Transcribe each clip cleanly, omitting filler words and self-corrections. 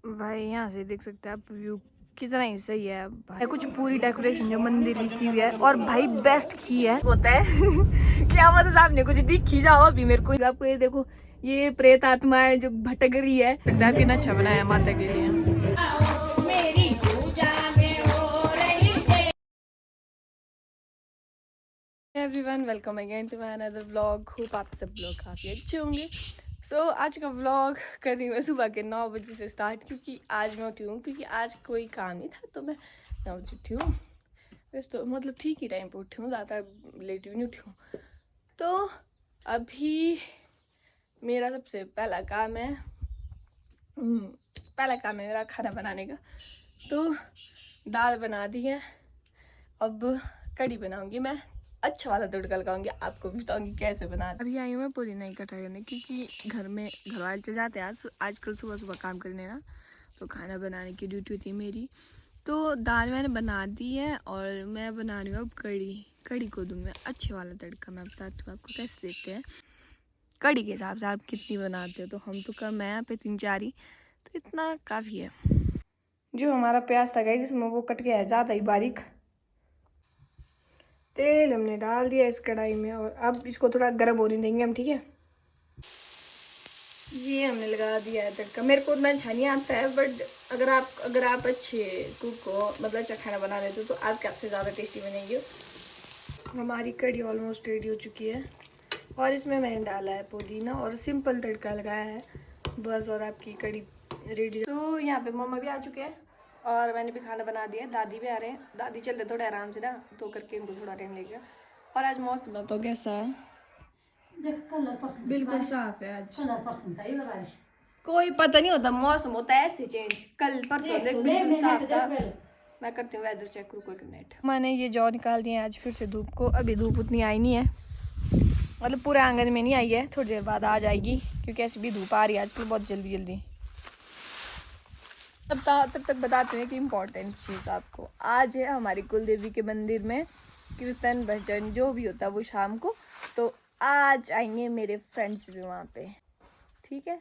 भाई यहाँ से देख सकते हैं आप व्यू कितना ही सही है भाई। कुछ पूरी डेकोरेशन जो मंदिर की हुई है और भाई बेस्ट की है होता है क्या मतलब सामने कुछ दिख ही जाओ अभी मेरे को। आपको ये देखो ये प्रेत आत्मा है जो भटक रही है। सकता है कितना अच्छा बनाया माता के लिए। Everyone welcome again to my another vlog. Hope आप सब लोग काफ़ी अच्छे होंगे। आज का व्लॉग कर रही हूँ मैं सुबह के 9 बजे से स्टार्ट, क्योंकि आज मैं उठी हूँ क्योंकि आज कोई काम नहीं था तो मैं 9 बजे उठी हूँ। वैसे तो मतलब ठीक ही टाइम पर उठी हूँ, ज़्यादा लेट भी नहीं उठी हूँ। तो अभी मेरा सबसे पहला काम है मेरा खाना बनाने का। तो दाल बना दी है, अब कढ़ी बनाऊंगी मैं, अच्छा वाला तड़का लगाऊंगी, आपको भी बताऊंगी कैसे बनाना। अभी आई हूँ मैं पुदीना इकट्ठा करने, क्योंकि घर में घर वाले चले जाते हैं आजकल सुबह सुबह काम करने ना, तो खाना बनाने की ड्यूटी होती है मेरी। तो दाल मैंने बना दी है और मैं बना रही हूँ अब कढ़ी को दूँ मैं अच्छे वाला तड़का। मैं बताती हूँ आपको कैसे देते हैं कढ़ी के हिसाब से आप कितनी बनाते हो। तो हम तो कम है यहाँ पे 3-4 ही, तो इतना काफ़ी है। जो हमारा प्याज था गाइस जिसमें वो कट गया है ज़्यादा ही बारीक। तेल हमने डाल दिया इस कढ़ाई में और अब इसको थोड़ा गर्म होने देंगे हम, ठीक है। ये हमने लगा दिया है तड़का। मेरे को उतना अच्छा नहीं आता है, बट अगर आप अच्छे कुक हो, मतलब अच्छा खाना बना लेते हो, तो आपके आपसे ज़्यादा टेस्टी बनेगी। हमारी कढ़ी ऑलमोस्ट रेडी हो चुकी है और इसमें मैंने डाला है पुदीना और सिंपल तड़का लगाया है बस, और आपकी कढ़ी रेडी। तो यहाँ पे मम्मा भी आ चुके हैं और मैंने भी खाना बना दिया। दादी भी आ रहे हैं, दादी चलते थोड़े आराम से ना, तो करके इनको थोड़ा टाइम लगेगा। और आज मौसम तो कैसा है, बिल्कुल साफ है आज। कोई पता नहीं होता, मौसम होता है ऐसे चेंज। कल परसों देख बिल्कुल साफ था। मैं करती हूँ वेदर चेक, रुको एक मिनट। मैंने ये जौ निकाल दिए आज फिर से धूप को। अभी धूप उतनी आई नहीं है, मतलब पूरे आंगन में नहीं आई है, थोड़ी देर बाद आ जाएगी, क्योंकि ऐसी भी धूप आ रही है आजकल बहुत जल्दी। तब तक बताते हैं कि इम्पोर्टेंट चीज़ आपको। आज है हमारी कुल देवी के मंदिर में कीर्तन भजन जो भी होता है वो शाम को, तो आज आएंगे मेरे फ्रेंड्स भी वहाँ पे, ठीक है।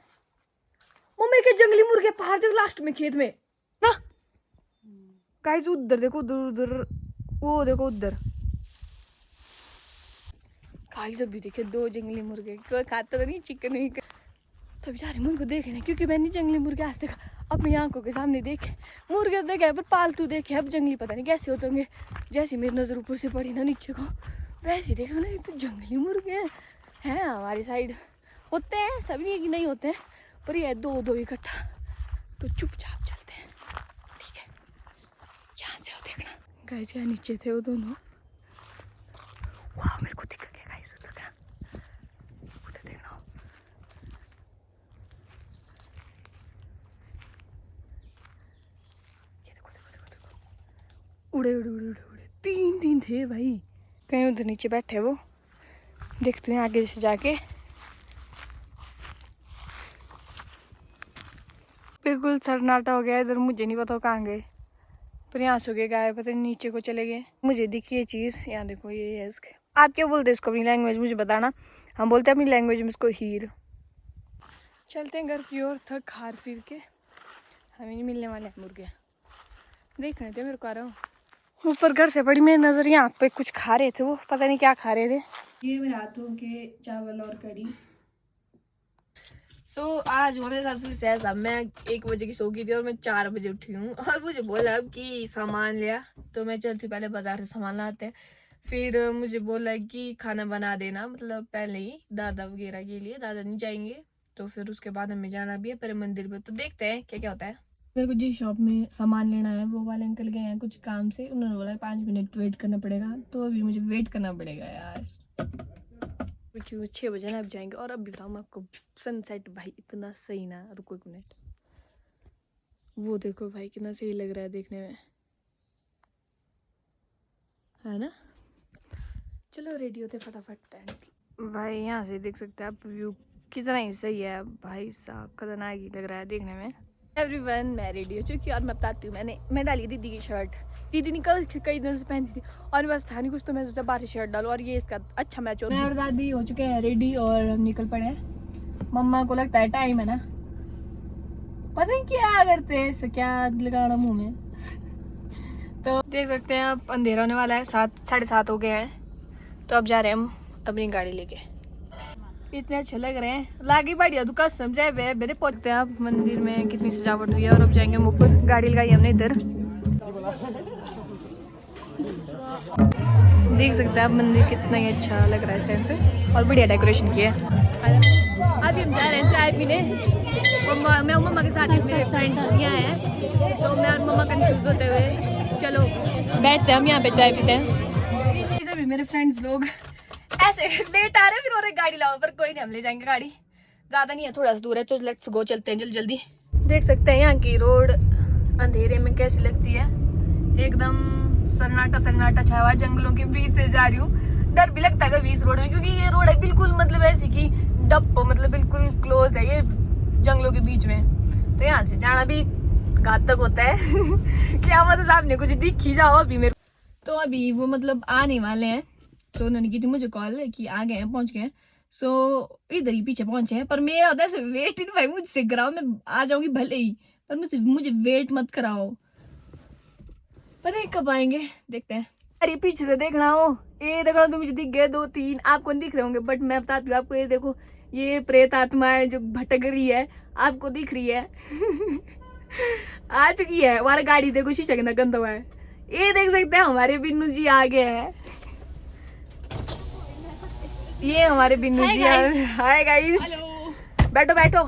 मम्मी के जंगली मुर्गे बाहर देखो लास्ट में खेत में ना गाइस, उधर देखो, उधर वो देखो उधर गाइस। अभी देखे 2 जंगली मुर्गे, कोई खाता तो नहीं चिकन नहीं, तो बेचारे मुर्गे देखे ना, क्योंकि मैंने जंगली मुर्गे आज तक अपनी आंखों के सामने देखे। मुर्गे तो देखे पर पालतू देखे, अब जंगली पता नहीं कैसे होते होंगे। जैसी मेरी नज़र ऊपर से पड़ी ना नीचे को, वैसे देखा ना, ये तो जंगली मुर्गे हैं हमारी साइड। होते हैं सभी नहीं कि नहीं होते हैं, पर ये 2 इकट्ठा, तो चुपचाप चलते हैं, ठीक है। यहाँ से हो देखना गाइस, यहाँ नीचे थे वो दोनों। वाह मेरे को दिख गया गाइस, उधर देखना। उड़े 3 थे भाई, कहीं उधर नीचे बैठे वो, देखते हैं आगे से जाके। बिल्कुल सन्नाटा हो गया इधर, मुझे नहीं पता कहाँ गए, पर यहाँ से गए गाय, पता नहीं नीचे को चले गए। मुझे दिखी ये चीज़, यहाँ देखो ये है इसके। आप क्या बोलते हैं इसको अपनी लैंग्वेज मुझे बताना। हम बोलते हैं अपनी लैंग्वेज में इसको हीर। चलते हैं घर की ओर, थक हार फिर के, हमें नहीं मिलने वाले हैं मुर्गे। देख रहे थे मेरे को आ रहा हूँ ऊपर घर से पड़ी मेरी नज़र, यहाँ पे कुछ खा रहे थे वो, पता नहीं क्या खा रहे थे। ये मेरे हाथों के चावल और कढ़ी। आज मेरे साथ फिर से ऐसा, मैं 1 बजे की सो गई थी और मैं 4 बजे उठी हूँ, और मुझे बोला कि सामान लिया, तो मैं चलती पहले बाजार से सामान लाते हैं। फिर मुझे बोला कि खाना बना देना, मतलब पहले ही दादा वगैरह के लिए, दादा नहीं जाएंगे तो फिर उसके बाद हमें जाना भी है पहले मंदिर में, तो देखते हैं क्या क्या होता है। मेरे को जिस शॉप में सामान लेना है वो वाले अंकल गए हैं कुछ काम से, उन्होंने बोला 5 मिनट वेट करना पड़ेगा, तो अभी मुझे वेट करना पड़ेगा यार, क्योंकि 6 बजे ना अब जाएंगे। और अभी बताऊँ मैं आपको सनसेट भाई इतना सही ना, रुको 1 मिनट, वो देखो भाई कितना सही लग रहा है देखने में, है ना। चलो रेडी होते फटाफट। भाई यहाँ से देख सकते हैं आप व्यू कितना ही सही है भाई साहब, खतरनाक ही लग रहा है देखने में। एवरीवन मैं रेडी हो चुकी और मैं बताती हूँ, मैं डाली दीदी की शर्ट, दीदी ने कई दिनों से पहनी थी और बस था नहीं कुछ, तो मैं सोचा बाहर शर्ट डालूँ और ये इसका अच्छा मैच हो। मैं और दादी हो चुके हैं रेडी और हम निकल पड़े हैं। मम्मा को लगता है टाइम है ना, पता नहीं क्या करते हैं, ऐसा क्या लगाना मुंह में। तो देख सकते हैं अब अंधेरा होने वाला है, 7:30 हो गए हैं। तो अब जा रहे हैं हम अपनी गाड़ी लेके। इतने अच्छे लग रहे हैं, लागी बढ़िया दुकान समझाए वे मेरे पहुंचते हैं। आप मंदिर में कितनी सजावट हुई है और अब जाएंगे हम ऊपर। गाड़ी लगाई हमने इधर, देख सकते हैं आप मंदिर कितना ही अच्छा लग रहा है इस टाइम पे और बढ़िया डेकोरेशन किया है। अभी हम जा रहे हैं चाय पीने। मैं मम्मा के साथ मेरे फ्रेंड्स यहाँ हैं, तो मैं और मम्मा कंफ्यूज होते हुए चलो बैठते हैं हम यहाँ पे चाय पीते हैं। अभी मेरे फ्रेंड्स लोग ऐसे लेट आ रहे हैं, फिर और एक गाड़ी लाओ, पर कोई नहीं, हम ले जाएंगे गाड़ी, ज्यादा नहीं है, थोड़ा सा दूर है, तो लेट्स गो, चलते हैं जल्दी जल्दी। देख सकते हैं यहाँ की रोड अंधेरे में कैसी लगती है, एकदम सन्नाटा सन्नाटा छाया हुआ, जंगलों के बीच से जा रही हूँ। डर भी लगता है कभी इस रोड में, क्योंकि ये रोड है बिल्कुल मतलब ऐसी की डप, मतलब बिल्कुल क्लोज है ये जंगलों के बीच में, तो यहाँ से जाना भी घातक होता है। क्या मतलब सामने कुछ दिख ही जाओ अभी मेरे। तो अभी वो मतलब आने वाले हैं, तो उन्होंने की थी मुझे कॉल कि आ गए हैं, पहुंच गए हैं। सो इधर ही पीछे पहुंचे हैं, पर मेरा होता है वेट ही नहीं भाई, मुझसे कराओ, मैं आ जाऊंगी भले ही, पर मुझे वेट मत कराओ, पता है कब आएंगे, देखते हैं। अरे पीछे से देखना हो, ये देखना, तो मुझे दिख गए 2-3, आपको दिख रहे होंगे, बट मैं बताती हूँ आपको। ये देखो, ये प्रेत आत्मा है जो भटक रही है, आपको दिख रही है। आ चुकी है। हमारा गाड़ी देखो शीशा कितना गंदा हुआ है। ये देख सकते हैं हमारे बिन्नू जी आ गए हैं, ये हमारे बिन्नू जी। हाय गाइस, बैठो बैठो।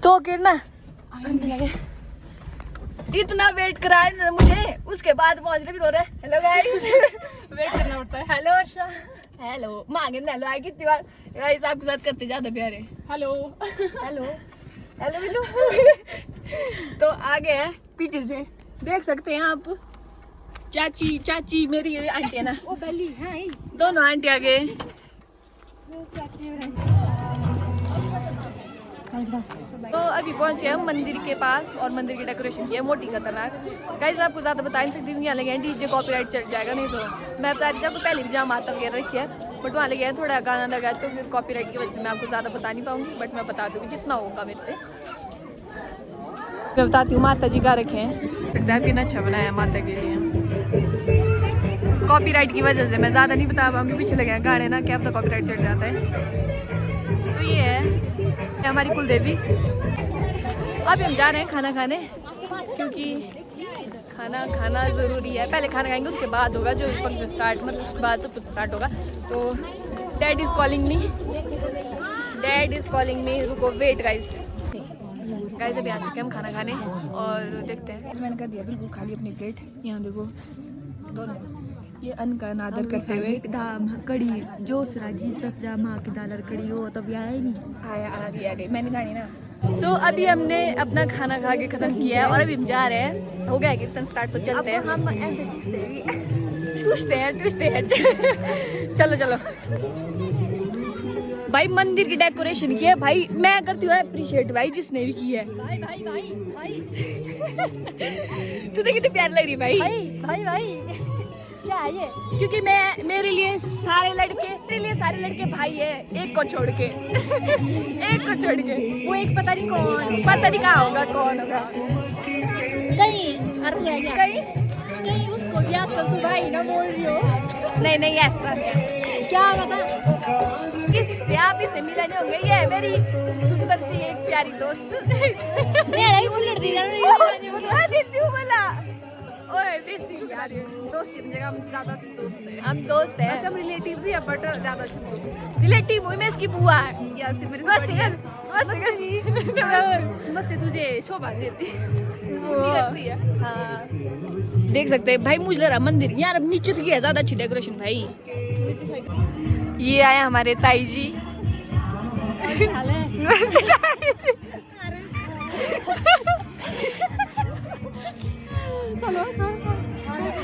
तो किरना इतना वेट कराया ना मुझे, उसके बाद पहुंचने भी रो रहे। हेलो गाइस, वेट करना पड़ता है। हेलो अर्षा, हेलो मांगे ना, हेलो आए कितनी बार गाइस, आपके साथ करते ज्यादा प्यारे। Hello hello hello Billu. तो आगे है पीछे से देख सकते हैं आप, चाची चाची मेरी आंटी है ना, ओ बेली है, दोनों आंटी आगे। तो अभी पहुंचे हम मंदिर के पास और मंदिर की डेकोरेशन की है मोटी खतरनाक। गाइस मैं आपको ज़्यादा बता नहीं सकती हूँ, यहाँ लगे हैं डीजे, कॉपीराइट चल जाएगा, नहीं तो मैं बता रही थी आपको पहले भी जहाँ माता वगैरह रखी है, बट वहाँ लगे हैं थोड़ा गाना लगा, तो फिर कॉपीराइट की वजह से मैं आपको ज़्यादा बता नहीं पाऊँगी, बट मैं बता दूँगी जितना होगा मेरे से। मैं बताती हूँ माता जी का रखे हैं, सकता है कितना अच्छा बनाया है माता के लिए। कॉपीराइट की वजह से मैं ज़्यादा नहीं बता पाऊँगी, पीछे लगे हैं गाने ना, क्या पता कॉपीराइट चढ़ जाता है। तो ये है हमारी कुल देवी। अभी हम जा रहे हैं खाना खाने, क्योंकि खाना खाना ज़रूरी है। पहले खाना खाएंगे, उसके बाद होगा जो फंक्शन स्टार्ट, मतलब उसके बाद सब कुछ स्टार्ट होगा। तो dad is calling me, dad is calling me, रुको वेट गाइस। गाइस अभी आ चुके हम खाना खाने और देखते हैं। मैंने कर दिया बिल्कुल खाली अपनी प्लेट, यहाँ देखो दोनों ये अन्न का अनादर करते हुए। कड़ी जोश राजी सब्जा माँ की दाल और कड़ी हो, तब आया ही नहीं। आया आ गई मैंने गाड़ी ना। सो अभी हमने अपना खाना खा के खत्म किया है और अभी हम जा रहे हैं, हो गया कीर्तन स्टार्ट, तो चलते हैं। हम ऐसे टूसते हैं। चलो चलो भाई, मंदिर की डेकोरेशन की है भाई, मैं करती हूँ अप्रिशिएट भाई जिसने भी की है। भाई भाई भाई भाई तू कितनी प्यारी लग रही भाई। भाई भाई क्या है ये? क्योंकि मेरे लिए सारे लड़के भाई है, एक को छोड़ के। एक को छोड़ के वो एक पता नहीं कहाँ होगा, कौन होगा, कहीं अर्थ है क्या? कहीं उसको भी आजकल तू भाई ना बोल रही हो? नहीं ऐसा नहीं। क्या बता, किससे आप इसे मिले नहीं होंगे, ये है मेरी सुंदर सी एक प्यारी दोस्त। मेरा ही बुलेट दी बोला ओए बेइज्जती यार, दोस्ती की जगह हम ज्यादा अच्छे दोस्त हैं, हम दोस्त हैं, हम रिलेटिव भी है, बट ज्यादा अच्छे दोस्त हैं। रिलेटिव हुई मैं इसकी बुआ है, या सिर्फ मेरी मस्ती जी। मस्ती तुझे शोभा देती है। हाँ देख सकते हैं भाई, मुझे लग रहा मंदिर यार अब नीचे से है ज्यादा अच्छी डेकोरेशन भाई। ये आए हमारे ताई जी।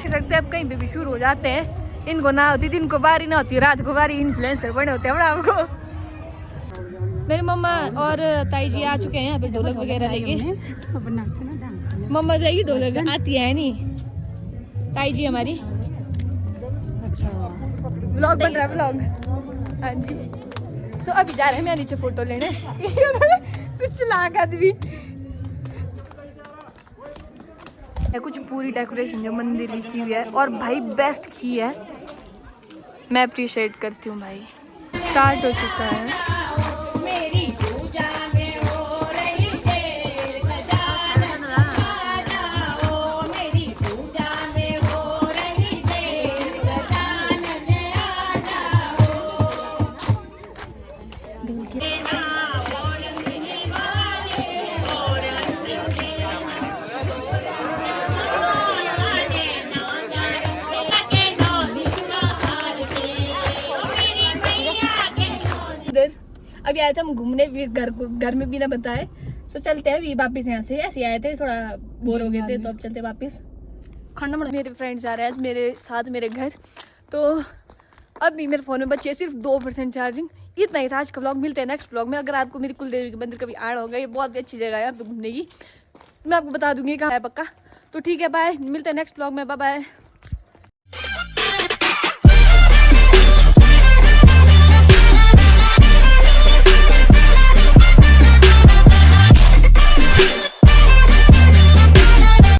सकते हैं अब कहीं पे भी शुरू हो जाते हैं, इनको ना होती दिन को बारी ना होती, रात को बारी, इन्फ्लुएंसर बने होते हैं हमको। मेरे मम्मा और ताई जी आ चुके हैं यहाँ पे ढोलक वगैरह लेके। मम्मा जाएगी ढोलक आती है नहीं, ताई जी हमारी। अच्छा व्लॉग बन रहा है, व्लॉग। हाँ जी। सो अभी जा रहे हैं मैं नीचे फोटो लेने। चलाक आदमी। कुछ पूरी डेकोरेशन जो मंदिर की हुई है और भाई बेस्ट की है, मैं अप्रिशिएट करती हूँ भाई। स्टार्ट हो चुका है। अभी आए थे हम घूमने भी, घर में भी ना बताए, सो चलते हैं अभी वापिस यहाँ से। ऐसे आए थे, थोड़ा बोर हो गए थे तो अब चलते वापिस। खंड मेरे फ्रेंड्स आ रहे हैं मेरे साथ मेरे घर, तो अभी मेरे फ़ोन में बची है सिर्फ 2% चार्जिंग। इतना ही था आज का व्लॉग। मिलते हैं नेक्स्ट व्लॉग में। अगर आपको मेरी कुलदेवी के मंदिर कभी आना होगा, ये बहुत ही अच्छी जगह है यहाँ पे घूमने की, मैं आपको बता दूंगी कहाँ है पक्का। तो ठीक है, बाय, मिलते हैं नेक्स्ट व्लॉग में, बाय बाय।